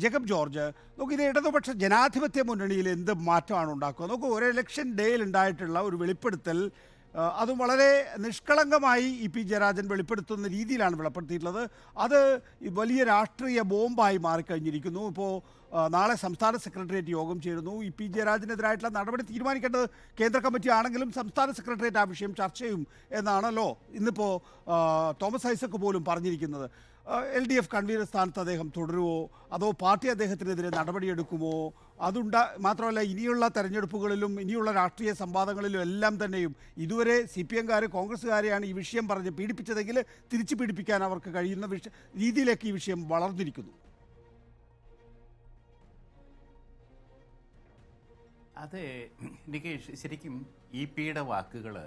Jacob George, നോക്കൂ, ഇത് ഇടതുപക്ഷ ജനാധിപത്യ മുന്നണിയിൽ എന്ത് മാറ്റമാണ് ഉണ്ടാക്കുക? നോക്കൂ, ഒരു ഇലക്ഷൻ ഡേയിൽ ഉണ്ടായിട്ടുള്ള ഒരു വെളിപ്പെടുത്തൽ, അതും വളരെ നിഷ്കളങ്കമായി പി ജയരാജൻ വെളിപ്പെടുത്തുന്ന രീതിയിലാണ് വെളിപ്പെടുത്തിയിട്ടുള്ളത്. അത് വലിയ രാഷ്ട്രീയ ബോംബായി മാറിക്കഴിഞ്ഞിരിക്കുന്നു. ഇപ്പോൾ നാളെ സംസ്ഥാന സെക്രട്ടേറിയറ്റ് യോഗം ചേരുന്നു. പി ജയരാജനെതിരായിട്ടുള്ള നടപടി തീരുമാനിക്കേണ്ടത് കേന്ദ്ര കമ്മിറ്റി ആണെങ്കിലും സംസ്ഥാന സെക്രട്ടേറിയറ്റ് ആ വിഷയം ചർച്ച ചെയ്യും എന്നാണല്ലോ ഇന്നിപ്പോൾ തോമസ് ഐസക് പോലും പറഞ്ഞിരിക്കുന്നത്. LDF കൺവീനർ സ്ഥാനത്ത് അദ്ദേഹം തുടരുമോ, അതോ പാർട്ടി അദ്ദേഹത്തിനെതിരെ നടപടിയെടുക്കുമോ? മാത്രമല്ല, ഇനിയുള്ള തെരഞ്ഞെടുപ്പുകളിലും ഇനിയുള്ള രാഷ്ട്രീയ സംവാദങ്ങളിലും എല്ലാം തന്നെയും ഇതുവരെ CPM-കാർ കോൺഗ്രസ്സുകാരെയാണ് ഈ വിഷയം പറഞ്ഞ് പീഡിപ്പിച്ചതെങ്കിൽ തിരിച്ചു പീഡിപ്പിക്കാൻ അവർക്ക് കഴിയുന്ന രീതിയിലേക്ക് ഈ വിഷയം വളർന്നിരിക്കുന്നു. അത് എനിക്ക് ശരിക്കും പിയുടെ വാക്കുകൾ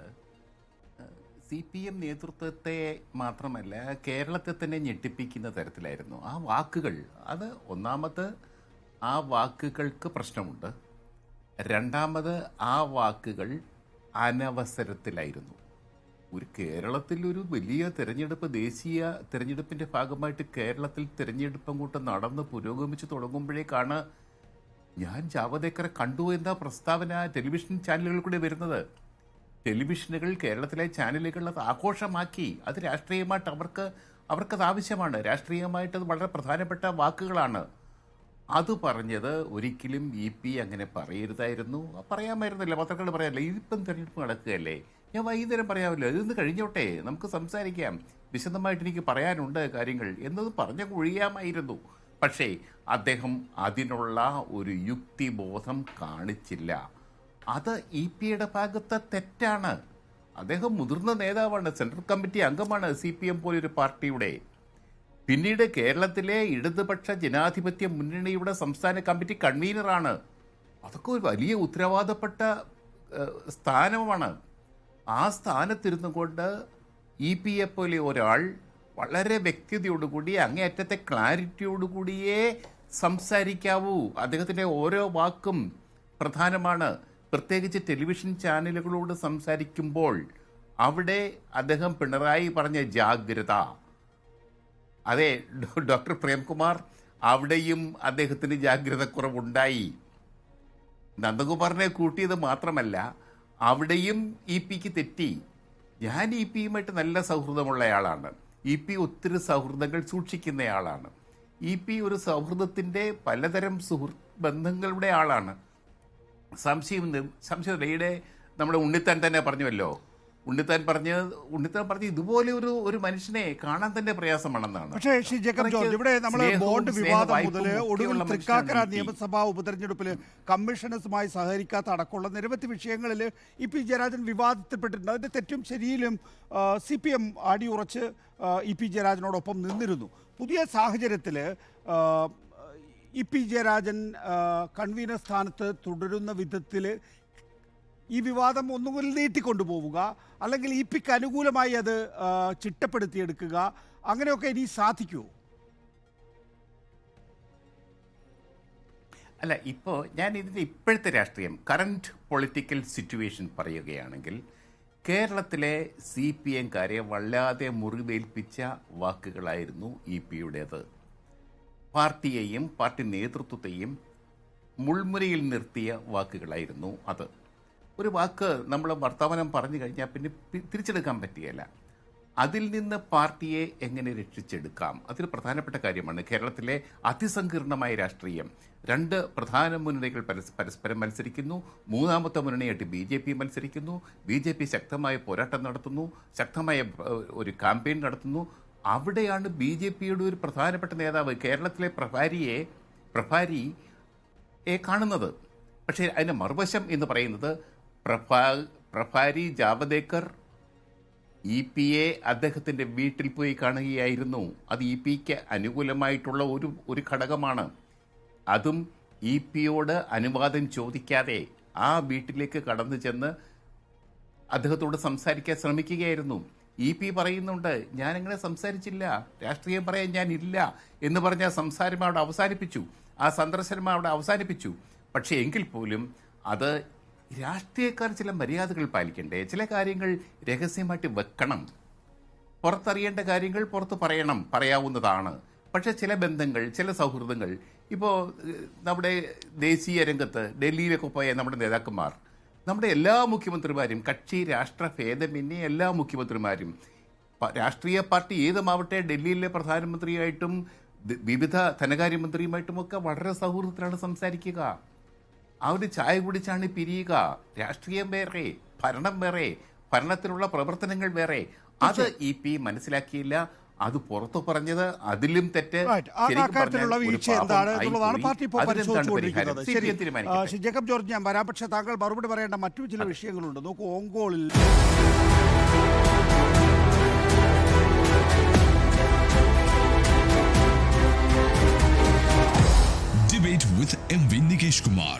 CPM നേതൃത്വത്തെ മാത്രമല്ല കേരളത്തെ തന്നെ ഞെട്ടിപ്പിക്കുന്ന തരത്തിലായിരുന്നു. ആ വാക്കുകൾ, അത് ഒന്നാമത് ആ വാക്കുകൾക്ക് പ്രശ്നമുണ്ട്, രണ്ടാമത് ആ വാക്കുകൾ അനവസരത്തിലായിരുന്നു. ഒരു കേരളത്തിൽ ഒരു വലിയ തെരഞ്ഞെടുപ്പ്, ദേശീയ തെരഞ്ഞെടുപ്പിൻ്റെ ഭാഗമായിട്ട് കേരളത്തിൽ തെരഞ്ഞെടുപ്പ് അങ്ങോട്ട് നടന്ന് പുരോഗമിച്ച് തുടങ്ങുമ്പോഴേക്കാണ് ഞാൻ ജാവദേക്കറെ കണ്ടു എന്ന പ്രസ്താവന ടെലിവിഷൻ ചാനലുകളിൽ കൂടെ വരുന്നത്. ടെലിവിഷനുകൾ, കേരളത്തിലെ ചാനലുകൾ അത് ആഘോഷമാക്കി. അത് രാഷ്ട്രീയമായിട്ട് അവർക്കത് ആവശ്യമാണ്. രാഷ്ട്രീയമായിട്ട് അത് വളരെ പ്രധാനപ്പെട്ട വാക്കുകളാണ്. അത് പറഞ്ഞത് ഒരിക്കലും അങ്ങനെ പറയരുതായിരുന്നു. പറയാമായിരുന്നില്ല, പത്രങ്ങൾ പറയാമല്ലോ. ഇതിപ്പം തെരഞ്ഞെടുപ്പ് നടക്കുകയല്ലേ, ഞാൻ വൈകുന്നേരം പറയാമല്ലോ, ഇതൊന്ന് കഴിഞ്ഞോട്ടെ, നമുക്ക് സംസാരിക്കാം, വിശദമായിട്ട് എനിക്ക് പറയാനുണ്ട് കാര്യങ്ങൾ എന്നത് പറഞ്ഞ് ഒഴിയാമായിരുന്നു. പക്ഷേ അദ്ദേഹം അതിനുള്ള ഒരു യുക്തിബോധം കാണിച്ചില്ല. അത് പിയുടെ ഭാഗത്തെ തെറ്റാണ്. അദ്ദേഹം മുതിർന്ന നേതാവാണ്, സെൻട്രൽ കമ്മിറ്റി അംഗമാണ് CPM പോലൊരു പാർട്ടിയുടെ. പിന്നീട് കേരളത്തിലെ ഇടതുപക്ഷ ജനാധിപത്യ മുന്നണിയുടെ സംസ്ഥാന കമ്മിറ്റി കൺവീനറാണ്. അതൊക്കെ ഒരു വലിയ ഉത്തരവാദപ്പെട്ട സ്ഥാനമാണ്. ആ സ്ഥാനത്തിരുന്നു കൊണ്ട് പിയെ പോലെ ഒരാൾ വളരെ വ്യക്തതയോടുകൂടി, അങ്ങേയറ്റത്തെ ക്ലാരിറ്റിയോടുകൂടിയേ സംസാരിക്കാവൂ. അദ്ദേഹത്തിൻ്റെ ഓരോ വാക്കും പ്രധാനമാണ്. പ്രത്യേകിച്ച് ടെലിവിഷൻ ചാനലുകളോട് സംസാരിക്കുമ്പോൾ അവിടെ അദ്ദേഹം പിണറായി പറഞ്ഞ ജാഗ്രത, അതെ, ഡോക്ടർ പ്രേംകുമാർ, അവിടെയും അദ്ദേഹത്തിന് ജാഗ്രത കുറവുണ്ടായി. നന്ദകുമാറിനെ കൂട്ടിയത് മാത്രമല്ല, അവിടെയും പിക്ക് തെറ്റി. ഞാൻ പിയുമായിട്ട് നല്ല സൗഹൃദമുള്ളയാളാണ്. ഒത്തിരി സൗഹൃദങ്ങൾ സൂക്ഷിക്കുന്നയാളാണ്. ഒരു സൗഹൃദത്തിൻ്റെ പലതരം ബന്ധങ്ങളുടെ ആളാണ്. സംശയമില്ല. ഈയിടെ നമ്മുടെ ഉണ്ണിത്താൻ തന്നെ പറഞ്ഞുവല്ലോ, ഉണ്ണിത്താൻ പറഞ്ഞ് ഇതുപോലെ ഒരു മനുഷ്യനെ കാണാൻ തന്നെ പ്രയാസമാണെന്നാണ്. പക്ഷേ ജേക്കബ് ജോർജ്, ഇവിടെ നമ്മൾ ബോണ്ട് വിവാദം മുതൽ ഒടുവിൽ തൃക്കാക്കര നിയമസഭാ ഉപതെരഞ്ഞെടുപ്പിൽ കമ്മീഷണേഴ്സുമായി സഹകരിക്കാത്ത അടക്കമുള്ള നിരവധി വിഷയങ്ങളിൽ പി ജയരാജൻ വിവാദത്തിൽപ്പെട്ടിട്ടുണ്ട്. അതിൻ്റെ തെറ്റും ശരിയിലും CPM അടിയുറച്ച് പി ജയരാജനോടൊപ്പം നിന്നിരുന്നു. പുതിയ സാഹചര്യത്തിൽ പി ജയരാജൻ കൺവീനർ സ്ഥാനത്ത് തുടരുന്ന വിധത്തിൽ ഈ വിവാദം ഒന്നുകിൽ നീട്ടിക്കൊണ്ടുപോവുക, അല്ലെങ്കിൽ പിക്ക് അനുകൂലമായി അത് ചിട്ടപ്പെടുത്തിയെടുക്കുക, അങ്ങനെയൊക്കെ ഇനി സാധിക്കുമോ? അല്ല, ഇപ്പോൾ ഞാൻ ഇതിൻ്റെ ഇപ്പോഴത്തെ രാഷ്ട്രീയം, കറണ്ട് പൊളിറ്റിക്കൽ സിറ്റുവേഷൻ പറയുകയാണെങ്കിൽ, കേരളത്തിലെ CPM-കാരെ വല്ലാതെ മുറിവേൽപ്പിച്ച വാക്കുകളായിരുന്നു പിയുടേത്. പാർട്ടിയെയും പാർട്ടി നേതൃത്വത്തെയും മുൾമുനയിൽ നിർത്തിയ വാക്കുകളായിരുന്നു അത്. ഒരു വാക്ക് നമ്മൾ വർത്തമാനം പറഞ്ഞു കഴിഞ്ഞാൽ പിന്നെ തിരിച്ചെടുക്കാൻ പറ്റുകയില്ല. അതിൽ നിന്ന് പാർട്ടിയെ എങ്ങനെ രക്ഷിച്ചെടുക്കാം, അതൊരു പ്രധാനപ്പെട്ട കാര്യമാണ്. കേരളത്തിലെ അതിസങ്കീർണമായ രാഷ്ട്രീയം, രണ്ട് പ്രധാന മുന്നണികൾ പരസ്പരം മത്സരിക്കുന്നു. മൂന്നാമത്തെ മുന്നണിയായിട്ട് BJP മത്സരിക്കുന്നു. BJP ശക്തമായ പോരാട്ടം നടത്തുന്നു, ശക്തമായ ഒരു ക്യാമ്പയിൻ നടത്തുന്നു. അവിടെയാണ് BJPയുടെ ഒരു പ്രധാനപ്പെട്ട നേതാവ് കേരളത്തിലെ പ്രഭാരിയെ കാണുന്നത്. പക്ഷേ അതിൻ്റെ മറുവശം എന്ന് പറയുന്നത് പ്രഭാരി ജാവദേക്കർ പിയെ അദ്ദേഹത്തിൻ്റെ വീട്ടിൽ പോയി കാണുകയായിരുന്നു. അത് പിക്ക് അനുകൂലമായിട്ടുള്ള ഒരു ഘടകമാണ്. അതും പിയോട് അനുവാദം ചോദിക്കാതെ ആ വീട്ടിലേക്ക് കടന്നു ചെന്ന് അദ്ദേഹത്തോട് സംസാരിക്കാൻ ശ്രമിക്കുകയായിരുന്നു. പി പറയുന്നുണ്ട്, ഞാനിങ്ങനെ സംസാരിച്ചില്ല, രാഷ്ട്രീയം പറയാൻ ഞാനില്ല എന്ന് പറഞ്ഞ സംസാരം അവിടെ അവസാനിപ്പിച്ചു, ആ സന്ദർശനം അവിടെ അവസാനിപ്പിച്ചു. പക്ഷേ എങ്കിൽ പോലും അത് രാഷ്ട്രീയക്കാർ ചില മര്യാദകൾ പാലിക്കണ്ടേ? ചില കാര്യങ്ങൾ രഹസ്യമായിട്ട് വെക്കണം. പുറത്തറിയേണ്ട കാര്യങ്ങൾ പുറത്ത് പറയാവുന്നതാണ്. പക്ഷേ ചില ബന്ധങ്ങൾ, ചില സൗഹൃദങ്ങൾ ഇപ്പോൾ നമ്മുടെ ദേശീയ രംഗത്ത് ഡൽഹിയിലൊക്കെ പോയ നമ്മുടെ നേതാക്കന്മാർ, നമ്മുടെ എല്ലാ മുഖ്യമന്ത്രിമാരും, കക്ഷി രാഷ്ട്ര ഭേദമന്യേ എല്ലാ മുഖ്യമന്ത്രിമാരും, രാഷ്ട്രീയ പാർട്ടി ഏതുമാവട്ടെ, ഡൽഹിയിലെ പ്രധാനമന്ത്രിയായിട്ടും വിവിധ ധനകാര്യമന്ത്രിയുമായിട്ടുമൊക്കെ വളരെ സൗഹൃദത്തിലാണ് സംസാരിക്കുക. ആ ഒരു ചായ കുടിച്ചാണ് പിരിയുക. രാഷ്ട്രീയം വേറെ, ഭരണം വേറെ, ഭരണത്തിലുള്ള പ്രവർത്തനങ്ങൾ വേറെ. അത് EP മനസ്സിലാക്കിയില്ല. അത് പുറത്തു പറഞ്ഞത് അതിലും തെറ്റ്. ജേക്കബ് ജോർജ്, ഞാൻ വരാം. പക്ഷേ താങ്കൾ മറുപടി പറയേണ്ട മറ്റു ചില വിഷയങ്ങളുണ്ട്. നോക്കൂ, ഓങ്കോളിൽ Debate with MV Nikesh Kumar.